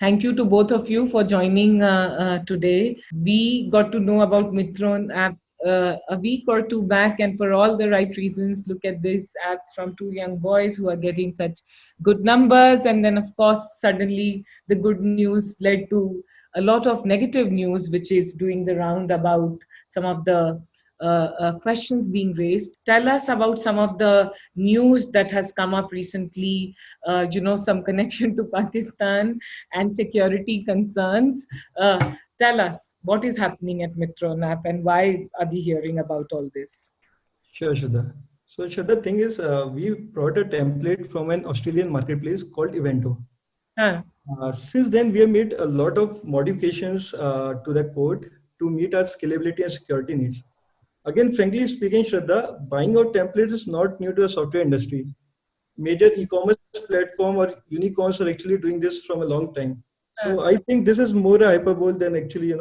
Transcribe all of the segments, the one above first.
Thank you to both of you for joining today. We got to know about Mitron app a week or two back, and for all the right reasons, look at these apps from two young boys who are getting such good numbers. And then, of course, suddenly the good news led to a lot of negative news, which is doing the round about some of the questions being raised. Tell us about some of the news that has come up recently, some connection to Pakistan and security concerns. Tell us what is happening at Mitronap and why are we hearing about all this? Sure, Shraddha. So, Shraddha, the thing is, we brought a template from an Australian marketplace called Evento. Huh. Since then, we have made a lot of modifications to the code to meet our scalability and security needs. Again, frankly speaking, Shraddha, buying out templates is not new to the software industry. Major e-commerce platform or unicorns are actually doing this from a long time. So Huh. I think this is more a hyperbole than actually,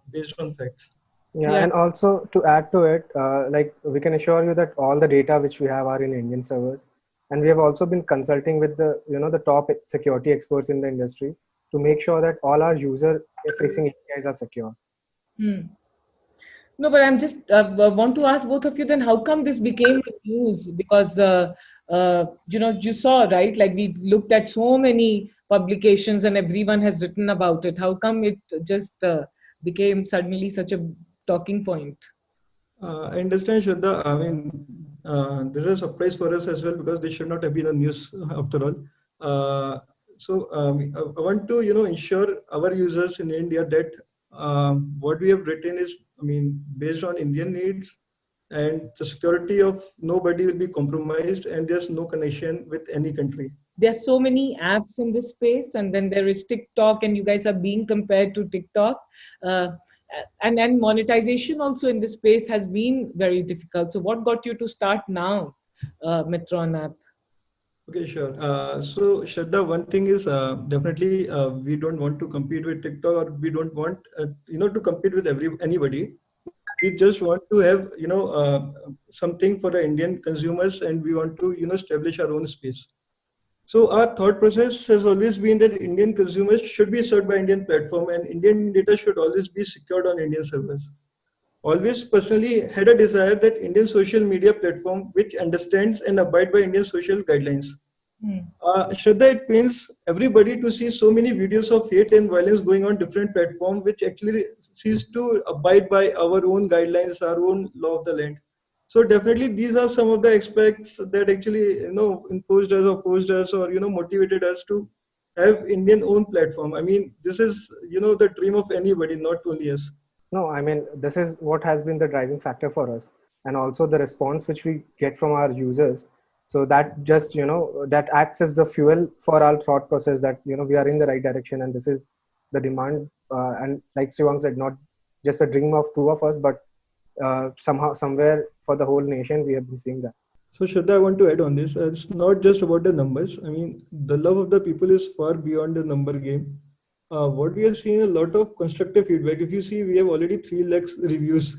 based on facts. Yeah, Yeah. and also to add to it, like we can assure you that all the data which we have are in Indian servers, and we have also been consulting with the top security experts in the industry to make sure that all our user-facing APIs are secure. Hmm. No, but I'm just want to ask both of you then how come this became the news? Because you saw, right? Like we looked at so many publications and everyone has written about it. How come it just became suddenly such a talking point? I understand, Shraddha. I mean, this is a surprise for us as well because they should not have been on news after all. I want to, ensure our users in India that what we have written is, I mean, based on Indian needs, and the security of nobody will be compromised, and there's no connection with any country. There's so many apps in this space, and then there is TikTok, and you guys are being compared to TikTok. Uh, and monetization also in this space has been very difficult. So what got you to start now, Metron app? Okay, sure. So, Shraddha, one thing is definitely we don't want to compete with TikTok, or we don't want to compete with anybody. We just want to have something for the Indian consumers, and we want to establish our own space. So our thought process has always been that Indian consumers should be served by Indian platform, and Indian data should always be secured on Indian servers. Always personally had a desire that Indian social media platform which understands and abide by Indian social guidelines. Hmm. Shraddha, it pains everybody to see so many videos of hate and violence going on different platforms, which actually cease to abide by our own guidelines, our own law of the land. So definitely, these are some of the aspects that actually enforced us or forced us or motivated us to have Indian own platform. I mean, this is the dream of anybody, not only us. No, I mean, this is what has been the driving factor for us, and also the response which we get from our users. So that just, that acts as the fuel for our thought process that, we are in the right direction, and this is the demand. And like Shivang said, not just a dream of two of us, but somehow, somewhere for the whole nation, we have been seeing that. So, Shraddha, I want to add on this. It's not just about the numbers. I mean, the love of the people is far beyond the number game. What we are seeing a lot of constructive feedback. If you see, we have already 3 lakhs reviews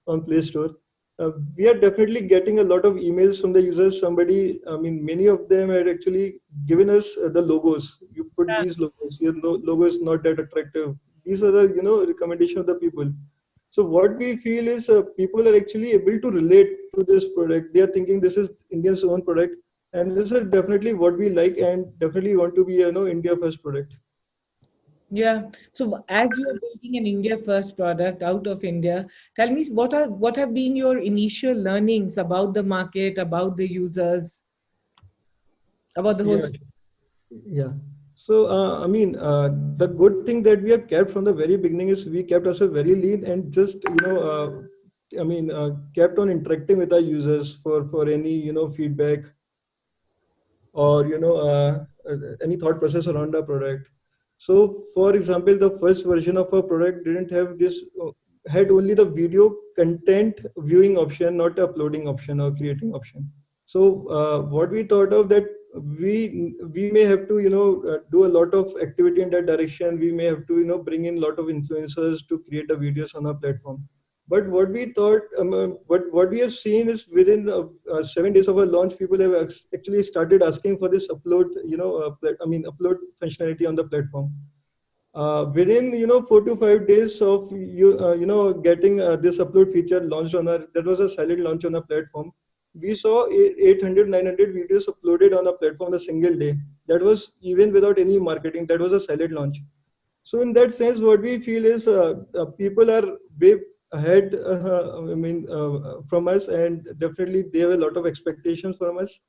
on Play Store. We are definitely getting a lot of emails from the users. Somebody, I mean, many of them had actually given us the logos. You put these logos. Your logo is not that attractive. These are the recommendation of the people. So what we feel is people are actually able to relate to this product. They are thinking this is India's own product, and this is definitely what we like, and definitely want to be India first product. Yeah. So as you are building an India first product out of India, tell me what have been your initial learnings about the market, about the users, about the whole. Yeah, yeah. So I mean, the good thing that we have kept from the very beginning is we kept ourselves very lean and just kept on interacting with our users for any feedback or any thought process around our product. So for example, the first version of our product didn't have this, had only the video content viewing option, not uploading option or creating option. So what we thought of that, we may have to do a lot of activity in that direction. We may have to bring in a lot of influencers to create the videos on our platform. But what we thought, what we have seen is within 7 days of our launch, people have actually started asking for this upload, upload functionality on the platform. within 4 to 5 days of getting this upload feature launched on our, that was a silent launch on a platform. We saw 800 900 videos uploaded on a platform a single day. That was even without any marketing. That was a silent launch. So in that sense, what we feel is people are way ahead. From us, and definitely they have a lot of expectations from us,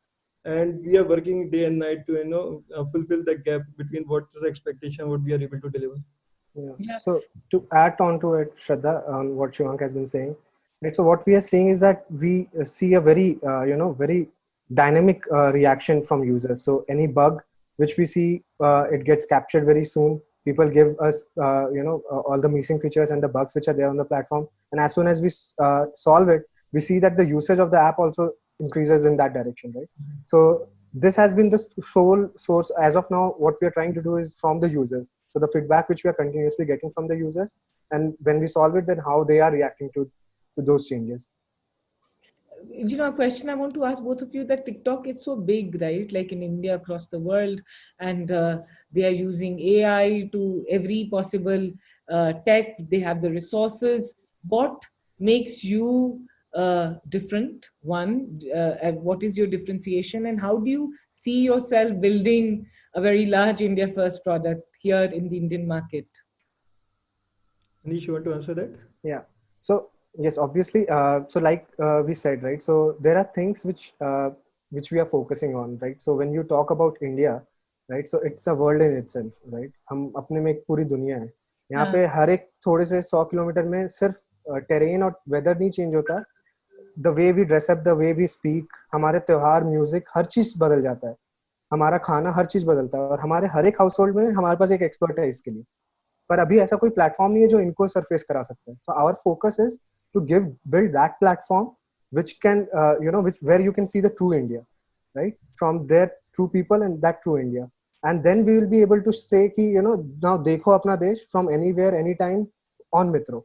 and we are working day and night to fulfill the gap between what is the expectation, what we are able to deliver. Yeah. Yeah. So to add on to it, Shraddha, on what Shivank has been saying, right? So what we are seeing is that we see a very, very dynamic reaction from users. So any bug which we see, it gets captured very soon. People give us, all the missing features and the bugs which are there on the platform. And as soon as we solve it, we see that the usage of the app also increases in that direction, right? So this has been the sole source as of now. What we are trying to do is from the users. So the feedback which we are continuously getting from the users, and when we solve it, then how they are reacting to those changes. A question I want to ask both of you, that TikTok is so big, right? Like in India, across the world, and they are using AI to every possible tech. They have the resources. What makes you different? One, what is your differentiation, and how do you see yourself building a very large India first product here in the Indian market? Anish, you want to answer that? Yeah. So yes, obviously. So like we said, right? So there are things which we are focusing on, right? So when you talk about India, right? So it's a world in itself, right? हम अपने में एक पूरी दुनिया है. यहाँ पे हर एक थोड़े से 100 किलोमीटर में सिर्फ टेरेन और वेदर नहीं चेंज होता. The way we dress up, the way we speak, हमारे त्योहार, म्यूजिक, हर चीज बदल जाता है. हमारा खाना, हर चीज बदलता है, और हमारे हर एक हाउस होल्ड में हमारे पास एक एक्सपर्ट है इसके लिए. पर अभी ऐसा कोई प्लेटफॉर्म नहीं है जो इनको सरफेस करा सकता है. So our focus is to build that platform which can where you can see the true India, right, from their true people and that true India, and then we will be able to say ki now dekho apna desh from anywhere anytime on Mitro.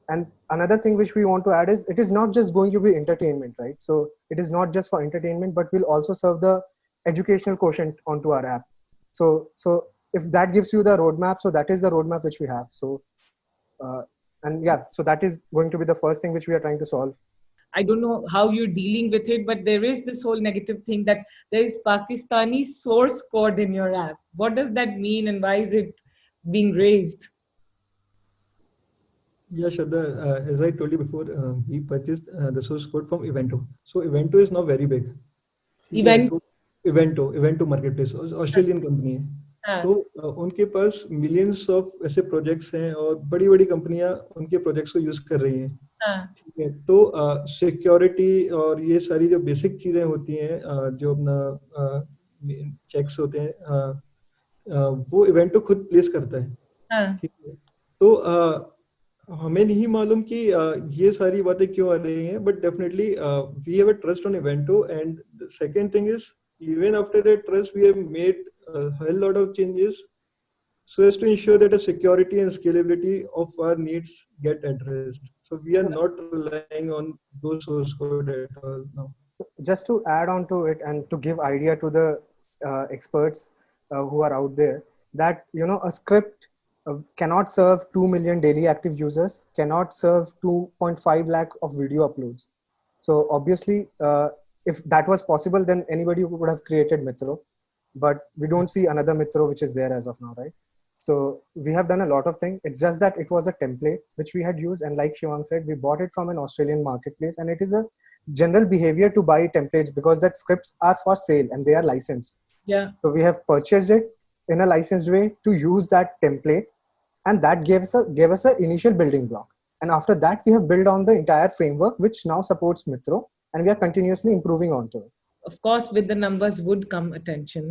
And another thing which we want to add is, it is not just going to be entertainment, right? So it is not just for entertainment, but we'll also serve the educational quotient onto our app. So if that gives you the roadmap, so that is the roadmap which we have. So and yeah, so that is going to be the first thing which we are trying to solve. I don't know how you're dealing with it, but there is this whole negative thing that there is Pakistani source code in your app. What does that mean, and why is it being raised? Yeah, Shraddha, as I told you before, we purchased the source code from Evento. So Evento is now very big. Event. Evento marketplace, Australian company है. हाँ. तो उनके पास millions of ऐसे projects हैं, और बड़ी बड़ी कंपनियां उनके प्रोजेक्ट्स को यूज कर रही हैं. हाँ. ठीक है. तो सिक्योरिटी और ये सारी जो बेसिक चीजें होती हैं, जो अपना चेक्स होते हैं, वो इवेंटो खुद प्लेस करता है. हाँ. ठीक है. तो हमें नहीं मालूम कि ये सारी बातें क्यों आ रही हैं, but definitely we have a trust on events. And the second thing is, even after that trust, we have made a hell lot of changes so as to ensure that the security and scalability of our needs get addressed. So we are not relying on those source code at all now. So just to add on to it, and to give idea to the experts who are out there, that a script cannot serve 2 million daily active users, cannot serve 2.5 lakh of video uploads. So obviously if that was possible, then anybody would have created Mitro, but we don't see another Mitro which is there as of now, right? So we have done a lot of things. It's just that it was a template which we had used, and like Shivang said, we bought it from an Australian marketplace, and it is a general behavior to buy templates because that scripts are for sale and they are licensed. Yeah. So we have purchased it in a licensed way to use that template, and that gave us an initial building block. And after that, we have built on the entire framework which now supports Mitro, and we are continuously improving onto it. Of course, with the numbers would come attention,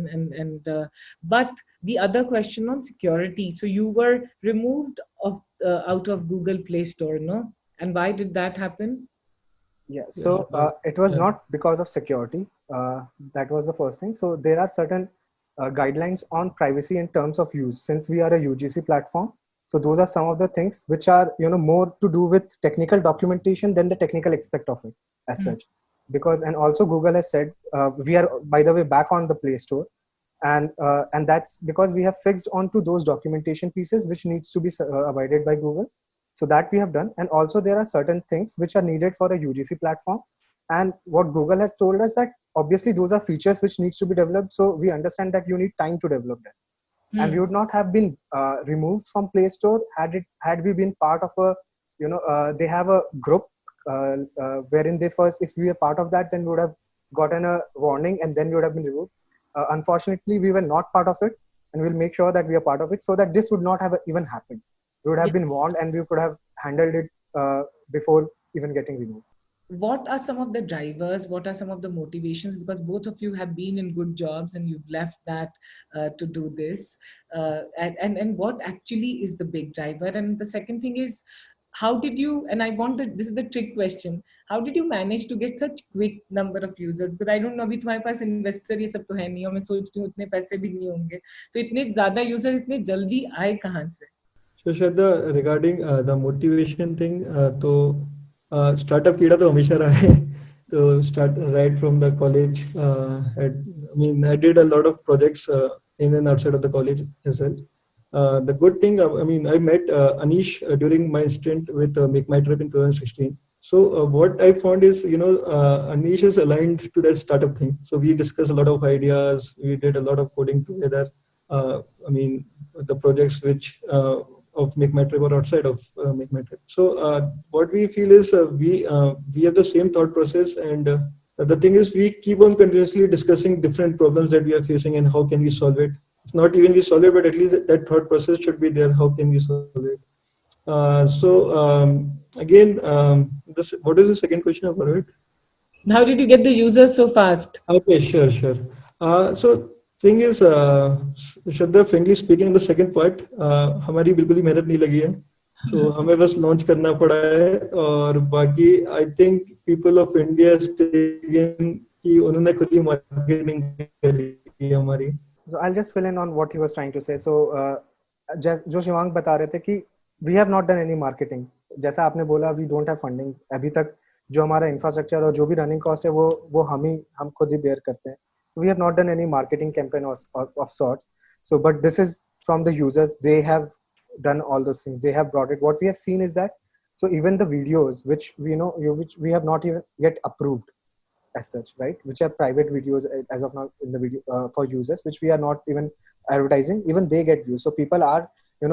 but the other question on security. So you were removed out of Google Play Store, no? And why did that happen? Yeah, so it was not because of security. That was the first thing. So there are certain guidelines on privacy in terms of use. Since we are a UGC platform, so those are some of the things which are more to do with technical documentation than the technical aspect of it as such. Because, and also Google has said, we are, by the way, back on the Play Store, and that's because we have fixed onto those documentation pieces which needs to be abided by Google. So that we have done. And also there are certain things which are needed for a UGC platform, and what Google has told us that obviously those are features which needs to be developed, so we understand that you need time to develop them. And we would not have been removed from Play Store had we been part of a, they have a group wherein they first, if we were part of that, then we would have gotten a warning and then we would have been removed. Unfortunately, we were not part of it, and we'll make sure that we are part of it so that this would not have even happened. We would have been warned and we could have handled it before even getting removed. What are some of the drivers? What are some of the motivations? Because both of you have been in good jobs and you've left that to do this. And what actually is the big driver? And the second thing is, how did you, and I wanted, this is the trick question, how did you manage to get such quick number of users? Because I don't know, अभी तुम्हारे पास investor ये सब तो है नहीं, और मैं सोचती हूँ उतने पैसे भी नहीं होंगे, तो इतने ज़्यादा users इतने जल्दी आए कहाँ से? So Shraddha, regarding the motivation thing, तो startup कीड़ा तो हमेशा रहा है. तो start right from the college. I did a lot of projects in and outside of the college as well. The good thing, I met Anish during my stint with Make My Trip in 2016. So what I found is, Anish is aligned to that startup thing. So we discussed a lot of ideas. We did a lot of coding together. The projects which of Make My Trip or outside of Make My Trip. So what we feel is we have the same thought process, and the thing is we keep on continuously discussing different problems that we are facing and how can we solve it. If not even we solve it, but at least that thought process should be there. How can we solve it? What is the second question about it? How did you get the users so fast? Okay, sure. So thing is, Shraddha, frankly speaking, the second part, हमारी बिल्कुल ही मेहनत नहीं लगी है, तो हमें बस launch करना पड़ा है, और बाकी I think people of India कि उन्होंने खुद ही मार्केटिंग करी हमारी. So I'll just fill in on what he was trying to say. So जो शिवांग बता रहे थे कि we have not done any marketing. जैसा आपने बोला, we don't have funding. अभी तक जो हमारा इंफ्रास्ट्रक्चर और जो भी रनिंग कॉस्ट है वो हम खुद ही बेयर करते हैं. We have not done any marketing campaign of sorts. So, but this is from the users. They have done all those things. They have brought it. What we have seen is that, so even the videos which which we have not even yet approved as such, right? Which are private videos as of now in the video for users, which we are not even advertising. Even they get views. So people are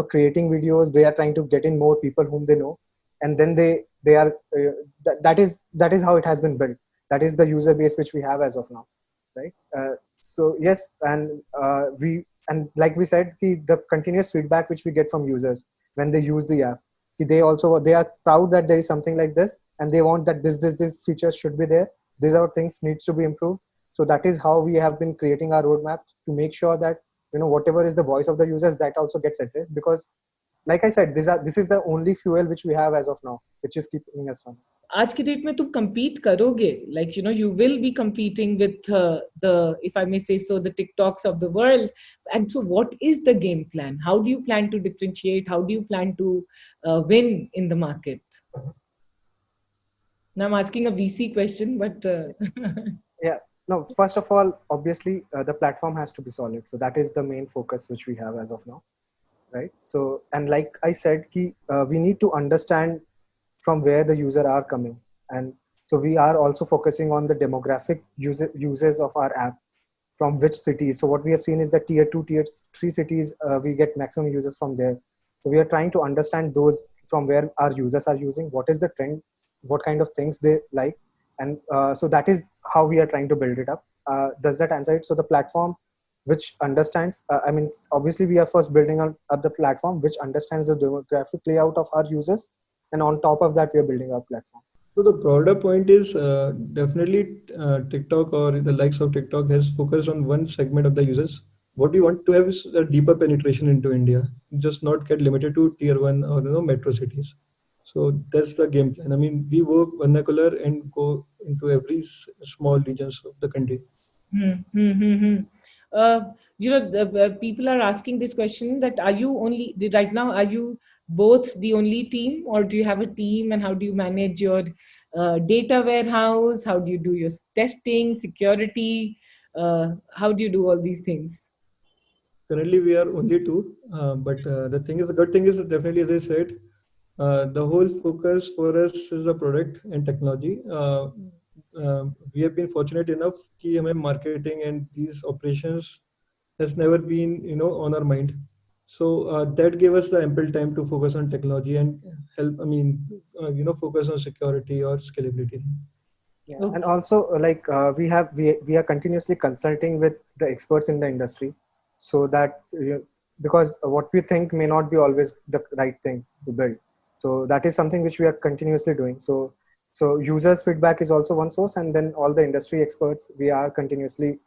creating videos. They are trying to get in more people whom they know, and then they are that is how it has been built. That is the user base which we have as of now. Right. So yes, and like we said, the continuous feedback which we get from users when they use the app, they are proud that there is something like this, and they want that this features should be there. These are things needs to be improved. So that is how we have been creating our roadmap to make sure that whatever is the voice of the users, that also gets addressed. Because, like I said, this is the only fuel which we have as of now, which is keeping us running. आज के date में तुम compete करोगे, like you will be competing with the, if I may say so, the TikToks of the world. And so what is the game plan? How do you plan to differentiate? How do you plan to win in the market? Now I'm asking a VC question, but yeah, no, first of all, obviously the platform has to be solid. So that is the main focus which we have as of now, right? So, and like I said, we need to understand from where the user are coming, and so we are also focusing on the demographic users of our app, from which cities. So what we have seen is that tier 2, tier 3 cities, we get maximum users from there. So we are trying to understand those from where our users are using, what is the trend, what kind of things they like, and so that is how we are trying to build it up. Does that answer it? So the platform which understands, obviously we are first building up the platform which understands the demographic layout of our users, and on top of that we are building our platform. So the broader point is definitely TikTok or the likes of TikTok has focused on one segment of the users. What we want to have is a deeper penetration into India, just not get limited to tier 1 or metro cities. So that's the game plan. We work vernacular and go into every small regions of the country. People are asking this question, that are you only right now, are you both the only team, or do you have a team, and how do you manage your data warehouse? How do you do your testing, security? How do you do all these things? Currently, we are only two, but the thing is, the good thing is that definitely, as I said, the whole focus for us is the product and technology. We have been fortunate enough कि हमें marketing and these operations has never been, on our mind. So that gave us the ample time to focus on technology and help. I mean, focus on security or scalability. Yeah, and Okay. also we are continuously consulting with the experts in the industry, so that because what we think may not be always the right thing to build. So that is something which we are continuously doing. So users feedback is also one source, and then all the industry experts, we are continuously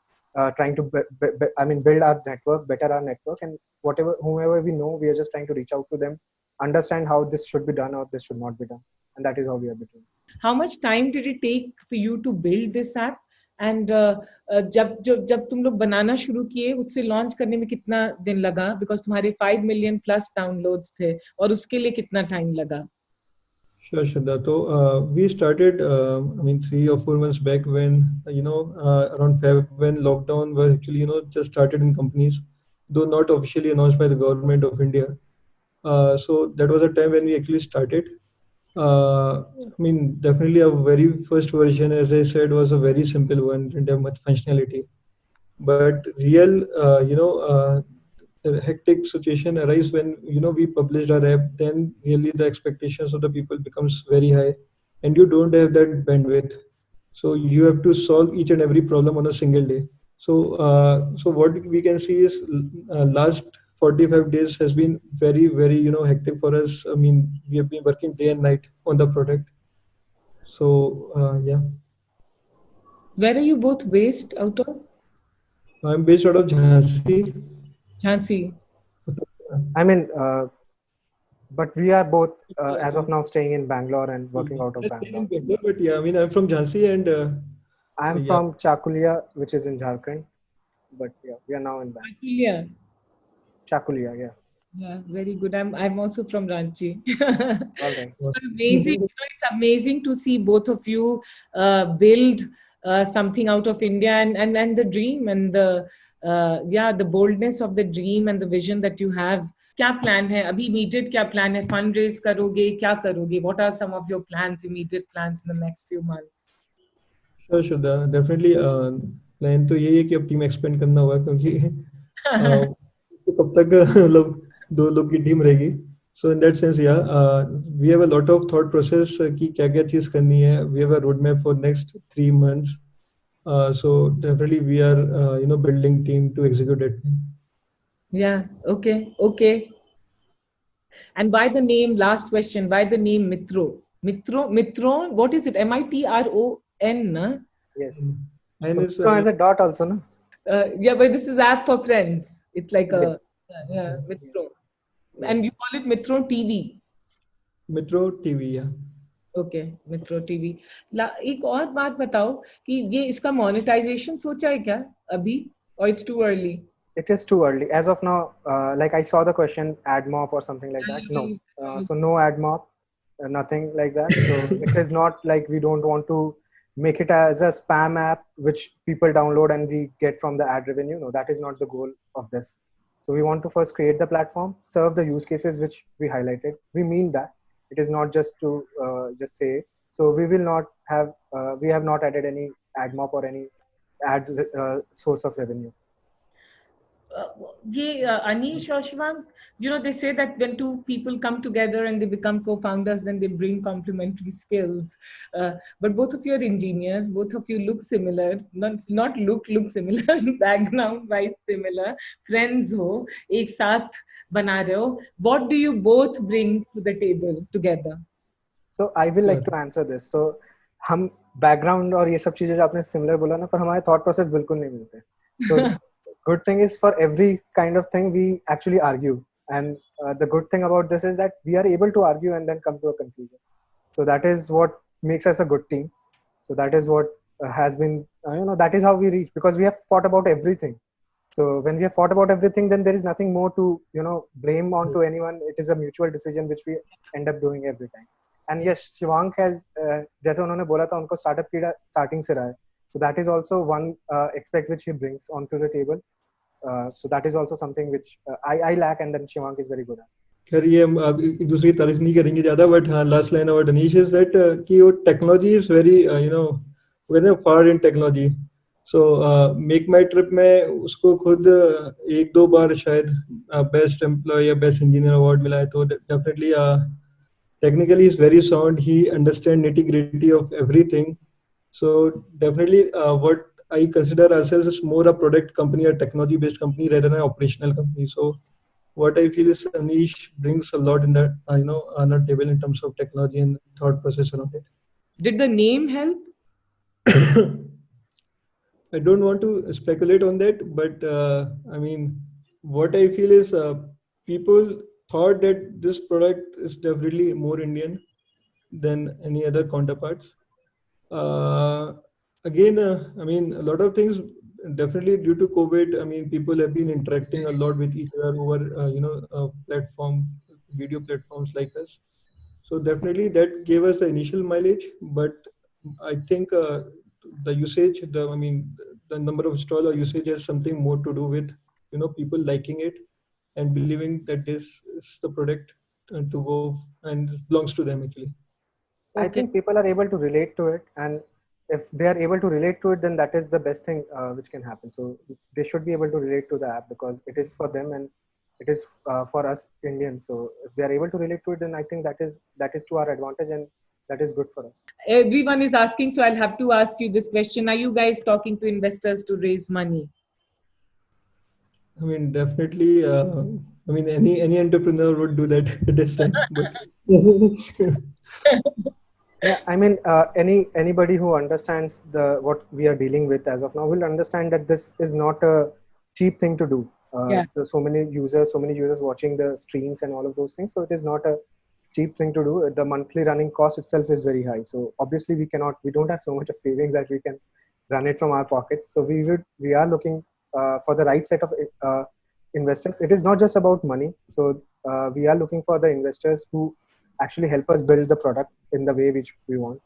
trying to build our network, better our network, and whatever whomever we know, we are just trying to reach out to them, understand how this should be done or this should not be done, and that is how we are doing. How much time did it take for you to build this app? And जब तुम लोग बनाना शुरू किए उससे launch करने में कितना दिन लगा? बिकॉज तुम्हारे 5 मिलियन प्लस डाउनलोड्स थे और उसके लिए कितना टाइम लगा? Sure, Shraddha. So we started, I mean, 3 or 4 months back when, around Feb, when lockdown was actually, just started in companies, though not officially announced by the government of India. So that was a time when we actually started. I mean, definitely our very first version, as I said, was a very simple one, didn't have much functionality. But real, the hectic situation arise when we published our app. Then really the expectations of the people becomes very high, and you don't have that bandwidth. So you have to solve each and every problem on a single day. So what we can see is last 45 days has been very, very, hectic for us. I mean, we have been working day and night on the product. So yeah, Where are you both based out of? I'm based out of Jhansi. Jhansi. I mean, but we are both Yeah, as of now staying in Bangalore and working out of I stay in Bangalore. Bangalore, but yeah, I mean, I'm from Jhansi, and I am yeah, from Chakulia, which is in Jharkhand, but yeah, we are now in Bangalore. Yeah. Chakulia, yeah. Yeah, very good. I'm also from Ranchi. All right. Amazing. It's amazing to see both of you build something out of India, and the dream and the the boldness of the dream and the vision that you have. क्या plan है अभी? Immediate क्या plan है? Fund raise करोगे? क्या करोगे? What are some of your plans, immediate plans in the next few months? sure, Shraddha. Definitely plan तो यही है कि अब टीम एक्सपेंड करना होगा, क्योंकि तो कब तक मतलब 2 लोग की टीम रहेगी. So in that sense, yeah, we have a lot of thought process कि क्या क्या चीज करनी है. We have a roadmap for next 3 months. So definitely we are building team to execute it. Yeah, okay. And why the name, last question, why the name Mitro? Mitron, what is it? Mitron, na? Yes. And So it's Mitron has a dot also, no? Yeah, but this is app for friends. It's like a, Yes. yeah, Mitro. Yes. And you call it Mitro TV. Metro TV, yeah. Okay, metro TV. एक और बात बताओ कि ये इसका monetization सोचा है क्या अभी, और it's too early? It is too early. As of now, like I saw the question, AdMob or something like that. No. So no AdMob, nothing like that. So it is not like we don't want to make it as a spam app which people download and we get from the ad revenue. No, that is not the goal of this. So we want to first create the platform, serve the use cases which we highlighted. We mean that. It is not just to just say. So we will not have, we have not added any AdMob or any ad source of revenue. Anish or Shivang, they say that when two people come together and they become co-founders, then they bring complementary skills. But both of you are engineers, both of you look similar, not look similar, background wise similar, friends ho, ek saath bana rahe ho. What do you both bring to the table together? So I will like to answer this. So हम background और ये सब चीजें जो आपने similar बोला ना, पर हमारे thought process बिल्कुल नहीं मिलते. So good thing is for every kind of thing we actually argue, and the good thing about this is that we are able to argue and then come to a conclusion. So that is what makes us a good team. So that is what has been that is how we reach, because we have fought about everything. So when we have fought about everything, then there is nothing more to blame onto anyone. It is a mutual decision which we end up doing every time. And yes, Shivank has जैसे उन्होंने बोला था उनको startup की starting से रहा है. So that is also one aspect which he brings onto the table. So that is also something which I lack, and then Shivank is very good at. खैर ये हम अब एक दूसरे की तारीफ नहीं करेंगे ज्यादा, बट हाँ, last line about Anish is that कि वो technology is very very far in technology. So make my trip में उसको खुद एक दो बार शायद बेस्ट एम्प्लॉय या बेस्ट इंजीनियर अवार्ड मिला है. तो definitely technically is very sound. He understands nitty gritty of everything. So definitely what I consider ourselves is more a product company, a technology based company rather than an operational company. So what I feel is Anish brings a lot in that, on our table in terms of technology and thought process around it. Did the name help? I don't want to speculate on that, but I mean, what I feel is people thought that this product is definitely more Indian than any other counterparts. Again, I mean, a lot of things definitely due to COVID. I mean, people have been interacting a lot with each other over, video platforms like us. So definitely that gave us the initial mileage, but I think the usage, the number of install or usage has something more to do with, people liking it and believing that this is the product to go and belongs to them actually. I think people are able to relate to it, and if they are able to relate to it, then that is the best thing which can happen. So they should be able to relate to the app because it is for them and it is for us Indians. So if they are able to relate to it, then I think that is to our advantage and that is good for us. Everyone is asking, so I'll have to ask you this question. Are you guys talking to investors to raise money? I mean, definitely. Any entrepreneur would do that at this time. But yeah, I mean, anybody who understands what we are dealing with as of now will understand that this is not a cheap thing to do. There's so many users watching the streams and all of those things. So it is not a cheap thing to do. The monthly running cost itself is very high. So obviously we don't have so much of savings that we can run it from our pockets. So we are looking for the right set of investors. It is not just about money. So we are looking for the investors who actually help us build the product in the way which we want.